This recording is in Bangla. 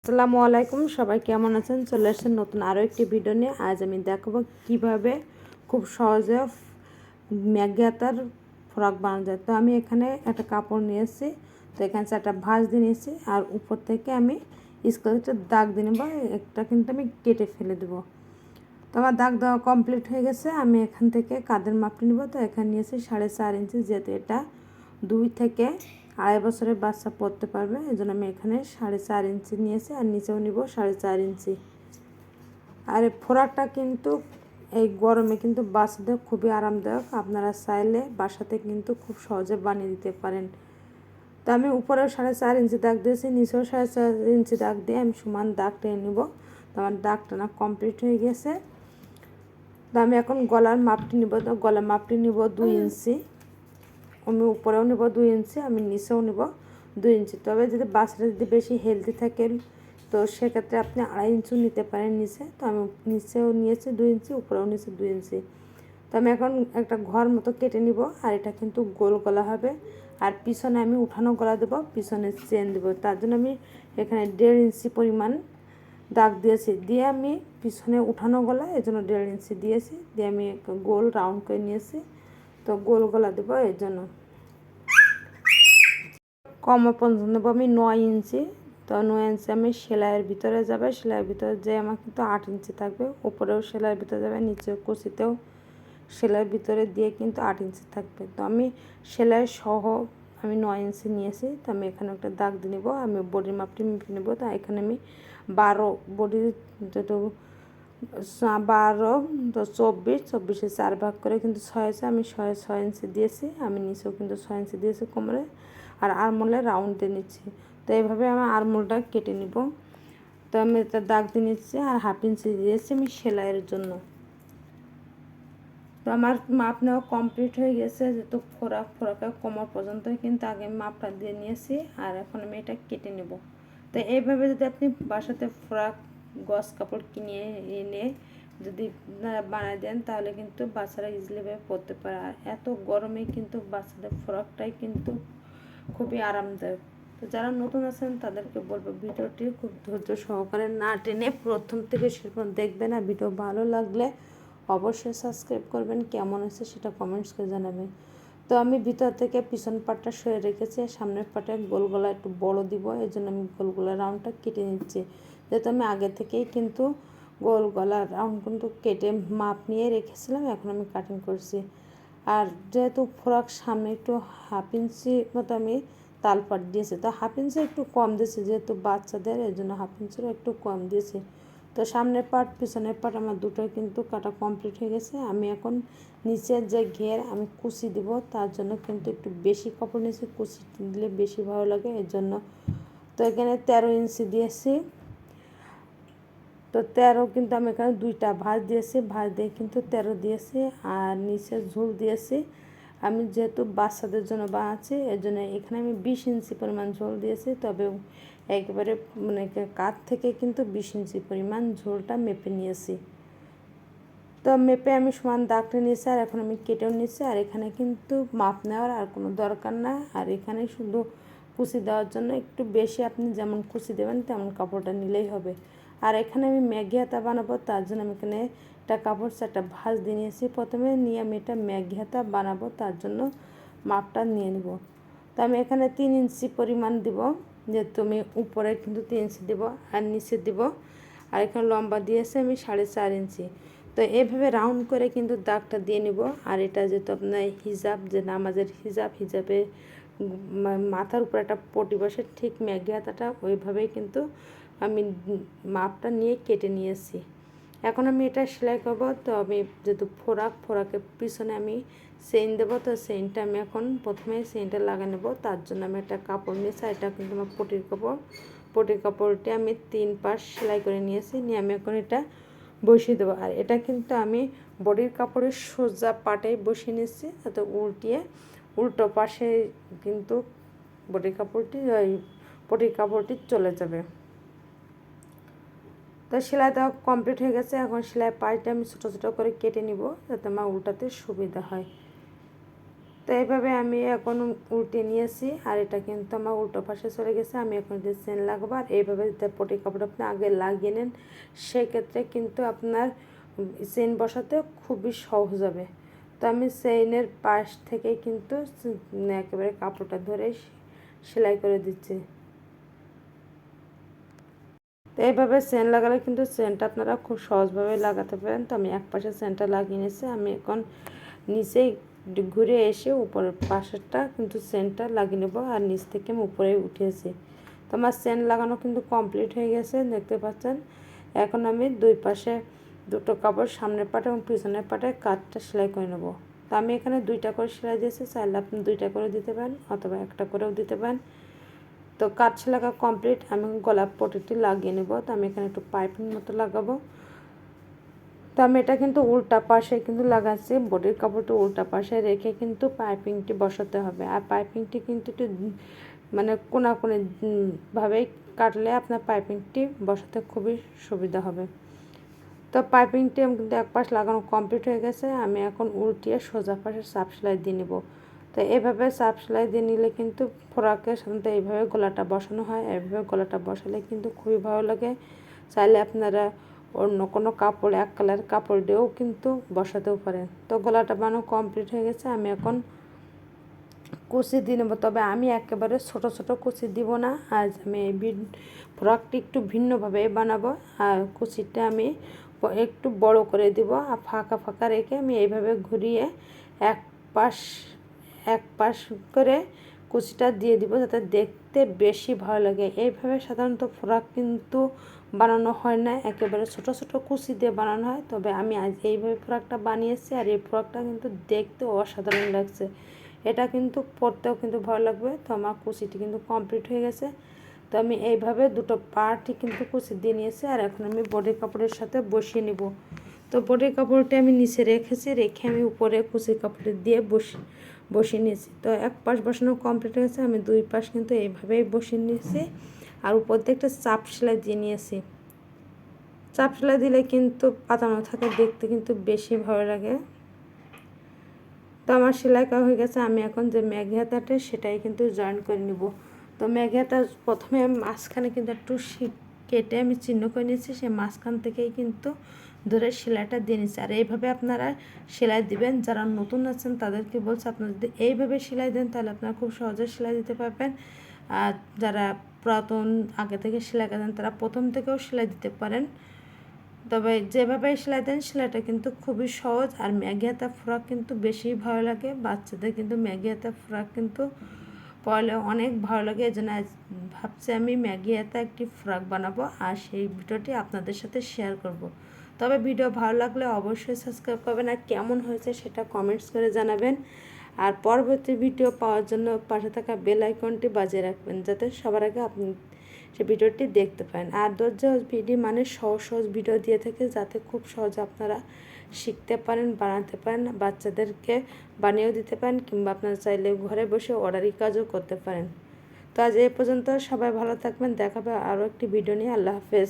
আসসালামু আলাইকুম, সবাই কেমন আছেন? চলে আসছেন নতুন আরও একটি ভিডিও নিয়ে। আজ আমি দেখাবো কিভাবে খুব সহজে ম্যাগি হাতার ফ্রক বানানো যায়। তো আমি এখানে একটা কাপড় নিয়েছি, তো এখানে একটা ভাঁজ দিয়ে নিয়েছি, আর উপর থেকে আমি স্কেচের দাগ দিয়ে নেব। একটা কিন্তু আমি কেটে ফেলে দেবো। তো আমার দাগ দেওয়া কমপ্লিট হয়ে গেছে। আমি এখান থেকে কাঁধের মাপটি নেব। তো এখানে নিয়েছি 4.5 ইঞ্চি, যেহেতু এটা 2 থেকে 2.5 বছরের বাচ্চা পরতে পারবে, এই জন্য আমি এখানে 4.5 ইঞ্চি নিয়েছি, আর নিচেও নিব 4.5 ইঞ্চি। আর এই ফোড়াটা কিন্তু এই গরমে কিন্তু বাচ্চাদের খুবই আরামদায়ক। আপনারা চাইলে বাসাতে কিন্তু খুব সহজে বানিয়ে দিতে পারেন। তো আমি উপরেও 4.5 ইঞ্চি দাগ দিয়েছি, নিচেও 4.5 ইঞ্চি দাগ দিয়ে আমি সমান দাগ টেনে নেব। তো আমার দাগ টানা কমপ্লিট হয়ে গেছে। তো আমি এখন গলার মাপটি নিব। তো গলার মাপটি নিব 2 ইঞ্চি। আমি উপরেও নেব 2 ইঞ্চি, আমি নিচেও নেব 2 ইঞ্চি। তবে যদি বাচ্চাটা যদি বেশি হেলদি থাকে তো সেক্ষেত্রে আপনি 2.5 ইঞ্চিও নিতে পারেন নিচে। তো আমি নিচেও নিয়েছি 2 ইঞ্চি, উপরেও নিয়েছি 2 ইঞ্চি। তো আমি এখন একটা ঘর মতো কেটে নিব, আর এটা কিন্তু গোল গলা হবে। আর পিছনে আমি উঠানো গলা দেবো, পিছনে চেন দেবো। তার জন্য আমি এখানে 1.5 ইঞ্চি পরিমাণ দাগ দিয়েছি, দিয়ে আমি পিছনে উঠানো গলা এই জন্য 1.5 ইঞ্চি দিয়েছি, দিয়ে আমি গোল রাউন্ড করে নিয়েছি। তো গোল গলা দেবো, এই জন্য কমর পর্যন্ত নেবো আমি 9 ইঞ্চি। তো 9 ইঞ্চি আমি সেলাইয়ের ভিতরে যাবে, সেলাইয়ের ভিতরে যে আমার কিন্তু 8 ইঞ্চি থাকবে। উপরেও সেলাইয়ের ভিতরে যাবে, নিচেও কুচিতেও সেলাইয়ের ভিতরে দিয়ে কিন্তু 8 ইঞ্চি থাকবে। তো আমি সেলাই সহ আমি 9 ইঞ্চি নিয়েছি। তো আমি এখানে একটা দাগ দিয়ে নেবো। আমি বডির মাপটি মেপে নেবো। তো এখানে আমি 12 বডির যেটু 12 তো 24 4 ভাগ করে কিন্তু 6 আছে, আমি 6 ইঞ্চি দিয়েছি। আমি নিচেও কিন্তু 6 ইঞ্চি দিয়েছি কোমরে, আর আরমোলে রাউন্ড দিয়ে নিচ্ছি। তো এইভাবে আমি আরমোলটা কেটে নিব। তো আমি এটা দাগ দিয়ে নিচ্ছি, আর 1/2 ইঞ্চি দিয়েছি আমি সেলাইয়ের জন্য। তো আমার মাপ নেওয়া কমপ্লিট হয়ে গেছে। যেহেতু ফোরাকা কোমর পর্যন্তই কিন্তু আগে মাপটা দিয়ে নিয়েছি, আর এখন আমি এটা কেটে নেব। তো এইভাবে যদি আপনি বাসাতে ফ্রক গজ কাপড় কিনে এনে যদি বানায় দেন, তাহলে কিন্তু বাচ্চারা ইজিলিভাবে পরতে পারে। আর এত গরমে কিন্তু বাচ্চাদের ফ্রকটাই কিন্তু খুবই আরামদায়ক। তো যারা নতুন আছেন তাদেরকে বলবো ভিডিওটি খুব ধৈর্য সহকারে না টেনে প্রথম থেকে শেষ পর্যন্ত দেখবেন। আর ভিডিও ভালো লাগলে অবশ্যই সাবস্ক্রাইব করবেন, কেমন আছে সেটা কমেন্টস করে জানাবেন। তো আমি ভিতর থেকে পিছন পাটটা সরে রেখেছি, সামনের পাটে গোল গলা একটু বড় দিব, এই জন্য আমি গোল গলা রাউন্ডটা কেটে নিচ্ছি। যেহেতু আমি আগে থেকেই কিন্তু গোল গলা রাউন্ড কিন্তু কেটে মাপ নিয়ে রেখেছিলাম, এখন আমি কাটিং করছি। আর যেহেতু ফ্রক সামনে একটু 1/2 ইঞ্চি মতো আমি তালপাট দিয়েছি, তো 1/2 ইঞ্চি একটু কম দিয়েছি যেহেতু বাচ্চাদের, এই জন্য 1/2 ইঞ্চিরও একটু কম দিয়েছি। তো সামনের পাট পিছনের পাট আমার দুটোই কিন্তু কাটা কমপ্লিট হয়ে গেছে। আমি এখন নিচের যে ঘের আমি কুচি দিব, তার জন্য কিন্তু একটু বেশি কাপড় নিয়েছি, কুচি দিলে বেশি ভালো লাগে এর জন্য। তো এখানে 13 ইঞ্চি দিয়েছি। তো 13 কিন্তু আমি এখানে 2টা ভাঁজ দিয়েছি, ভাঁজ দিয়ে কিন্তু 13 দিয়েছি, আর নিচে ঝুল দিয়েছি। আমি যেহেতু বাচ্চাদের জন্য বানাচ্ছি এর জন্য এখানে আমি 20 ইঞ্চি পরিমাণ ঝোল দিয়েছি। তবে একেবারে মানে কাঁধ থেকে কিন্তু 20 ইঞ্চি পরিমাণ ঝোলটা মেপে নিয়েছি। তো মেপে আমি সমান দাগটা নিয়েছি, আর এখন আমি কেটেও নিয়েছি। আর এখানে কিন্তু মাপ নেওয়ার আর কোনো দরকার না, আর এখানে শুধু কুচি দেওয়ার জন্য একটু বেশি আপনি যেমন কুচি দেবেন তেমন কাপড়টা নিলেই হবে। আর এখানে আমি ম্যাগি হাতা বানাবো, তার জন্য আমি এখানে একটা কাপড় একটা ভাঁজ দিয়ে নিয়েছি প্রথমে, নিয়ে আমি এটা ম্যাগি হাতা বানাবো, তার জন্য মাপটা নিয়ে নেব। তো আমি এখানে 3 ইঞ্চি পরিমাণ দিব, যেহেতু আমি উপরে কিন্তু 3 ইঞ্চি দেবো আর নিচে দিব। আর এখানে লম্বা দিয়েছে আমি 4.5 ইঞ্চি। তো এইভাবে রাউন্ড করে কিন্তু দাগটা দিয়ে নিব। আর এটা যেহেতু আপনার হিজাব, যে নামাজের হিজাবে মাথার উপর একটা পটি বসে, ঠিক ম্যাগি হাতাটা ওইভাবেই কিন্তু আমি মাপটা নিয়ে কেটে নিয়েছি। এখন আমি এটা সেলাই করব। তো আমি যেহেতু ফোরাকের পিছনে আমি চেইন দেবো, তো চেইনটা আমি এখন প্রথমে চেইনটা লাগিয়ে নেব। তার জন্য আমি একটা কাপড় নিয়েছি, এটা কিন্তু আমার পটির কাপড়টি আমি 3 পাশ সেলাই করে নিয়েছি, নিয়ে আমি এখন এটা বসিয়ে দেবো। আর এটা কিন্তু আমি বডির কাপড়ের সোজা পাটেই বসিয়ে নিচ্ছি, যাতে উল্টো পাশে কিন্তু বডির কাপড়টি চলে যাবে। তো সেলাই দেওয়া কমপ্লিট হয়ে গেছে। এখন সেলাই পাশটা আমি ছোটো ছোটো করে কেটে নিব, যাতে আমার উল্টাতে সুবিধা হয়। তো তো এইভাবে আমি এখন উল্টে নিয়েছি, আর এটা কিন্তু আমার উল্টো পাশে চলে গেছে। আমি এখন যে চেন লাগাবো, আর এইভাবে যদি পটি কাপড় আপনি আগে লাগিয়ে নেন সেক্ষেত্রে কিন্তু আপনার চেন বসাতে খুবই সহজ হবে। তো আমি চেইনের পাশ থেকে কিন্তু একেবারে কাপড়টা ধরে সেলাই করে দিচ্ছি। তো এইভাবে চেন লাগালে কিন্তু চেনটা আপনারা খুব সহজভাবে লাগাতে পারেন। তো আমি এক পাশে চেনটা লাগিয়ে নিয়েছি, আমি এখন নিচে ঘুরে এসে উপরের পাশেরটা কিন্তু চেনটা লাগিয়ে নেব, আর নিচ থেকে আমি উপরে উঠিয়েছি। তো আমার চেন লাগানো কিন্তু কমপ্লিট হয়ে গেছে, দেখতে পাচ্ছেন। এখন আমি দুই পাশে দুটো কাপড়, সামনের পাটে এবং পিছনের পাটে কাটটা সেলাই করে নেব। তো আমি এখানে দুইটা করে সেলাই দিয়েছি, চাইলে আপনি দুইটা করে দিতে পারেন অথবা একটা করেও দিতে পারেন। তো কাট সেলাই কমপ্লিট, আমি গলার পটিটি লাগিয়ে নেব। তো আমি এখানে একটু পাইপিং মতো লাগাবো। তো আমি এটা কিন্তু উল্টা পাশে কিন্তু লাগাচ্ছি, বডির কাপড়টা উল্টা পাশে রেখে কিন্তু পাইপিংটি বসাতে হবে। আর পাইপিংটি কিন্তু একটু মানে কোনাকুনি ভাবেই কাটলে আপনার পাইপিংটি বসাতে খুবই সুবিধা হবে। তো পাইপিংটি আমি কিন্তু এক পাশ লাগানো কমপ্লিট হয়ে গেছে, আমি এখন উল্টিয়ে সোজা পাশে চাপ সেলাই দিয়ে নেব। তো এইভাবে চাপ সেলাই দিয়ে নিলে কিন্তু ফ্রকের সাধারণত এইভাবে গলাটা বসানো হয়। এইভাবে গলাটা বসালে কিন্তু খুবই ভালো লাগে। চাইলে আপনারা অন্য কোনো কাপড়, এক কালার কাপড় দিয়েও কিন্তু বসাতেও পারেন। তো গলাটা বানানো কমপ্লিট হয়ে গেছে, আমি এখন কুচি দিয়ে নেবো। তবে আমি একেবারে ছোট ছোট কুচি দিব না, আজ আমি এই ফ্রকটি একটু ভিন্নভাবে বানাবো। আর কুচিটা আমি একটু বড় করে দিব, আর ফাঁকা ফাঁকা রেখে আমি এইভাবে ঘুরিয়ে এক পাশ এক পাশ করে কুচিটা দিয়ে দিব, যাতে দেখতে বেশি ভালো লাগে। এইভাবে সাধারণত ফ্রক কিন্তু বানানো হয় না, একেবারে ছোট ছোট কুচি দিয়ে বানানো হয়। তবে আমি আজ এইভাবে ফ্রকটা বানিয়েছি, আর এই ফ্রকটা কিন্তু দেখতে অসাধারণ লাগছে। এটা কিন্তু পরতেও কিন্তু ভালো লাগবে। তো আমার কুচিটি কিন্তু কমপ্লিট হয়ে গেছে। তো আমি এইভাবে দুটো পার্টই কিন্তু কুচি দিয়ে নিয়েছি, আর এখন আমি বডি কাপড়ের সাথে বসিয়ে নিব। তো বডি কাপড়টি আমি নিচে রেখে আমি উপরে কুচি কাপড় দিয়ে বসিয়ে নিয়েছি। তো এক পাশ বসানো কমপ্লিট হয়ে গেছে, আমি দুই পাশ কিন্তু এইভাবেই বসিয়ে নিয়েছি, আর উপর দিয়ে একটা চাপ সেলাই দিয়ে নিয়েছি। চাপ সেলাই দিলে কিন্তু পাতানো থাকে, দেখতে কিন্তু বেশি ভালো লাগে। তো আমার সেলাই করা হয়ে গেছে, আমি এখন যে ম্যাগি হাতাটা সেটাই কিন্তু জয়েন করে নিব। তো ম্যাগি হাতা প্রথমে মাঝখানে কিন্তু একটু কেটে আমি চিহ্ন করে নিয়েছি, সেই মাঝখান থেকেই কিন্তু ধরে সেলাইটা দিয়ে নিচ্ছি। আর এইভাবে আপনারা সেলাই দিবেন। যারা নতুন আছেন তাদেরকে বলছে, আপনারা যদি এইভাবে সেলাই দেন তাহলে আপনারা খুব সহজে সেলাই দিতে পারবেন। আর যারা পুরাতন আগে থেকে সেলাই করেন তারা প্রথম থেকেও সেলাই দিতে পারেন। তবে যেভাবে সেলাই দেন সেলাইটা কিন্তু খুবই সহজ। আর ম্যাগি হাতা ফ্রক কিন্তু বেশি ভালো লাগে, বাচ্চাদের কিন্তু ম্যাগি হাতা ফ্রক কিন্তু পরলে অনেক ভালো লাগে। এই জন্য ভাবছি আমি ম্যাগি হাতা একটি ফ্রক বানাবো, আর সেই ভিডিওটি আপনাদের সাথে শেয়ার করব। তবে ভিডিও ভালো লাগলে অবশ্যই সাবস্ক্রাইব করবেন, আর কেমন হয়েছে সেটা কমেন্টস করে জানাবেন। আর পরবর্তী ভিডিও পাওয়ার জন্য পাশে থাকা বেল আইকনটি বাজিয়ে রাখবেন, যাতে সবার আগে আপনি সে ভিডিওটি দেখতে পারেন। আর ধৈর্য ভিডিও মানে সহজ সহজ ভিডিও দিয়ে থাকে, যাতে খুব সহজে আপনারা শিখতে পারেন, বানাতে পারেন, বাচ্চাদেরকে বানিয়েও দিতে পারেন, কিংবা আপনারা চাইলে ঘরে বসে অর্ডারি কাজও করতে পারেন। তো আজ এই পর্যন্ত, সবাই ভালো থাকবেন, দেখা হবে আরও একটি ভিডিও নিয়ে। আল্লাহ হাফেজ।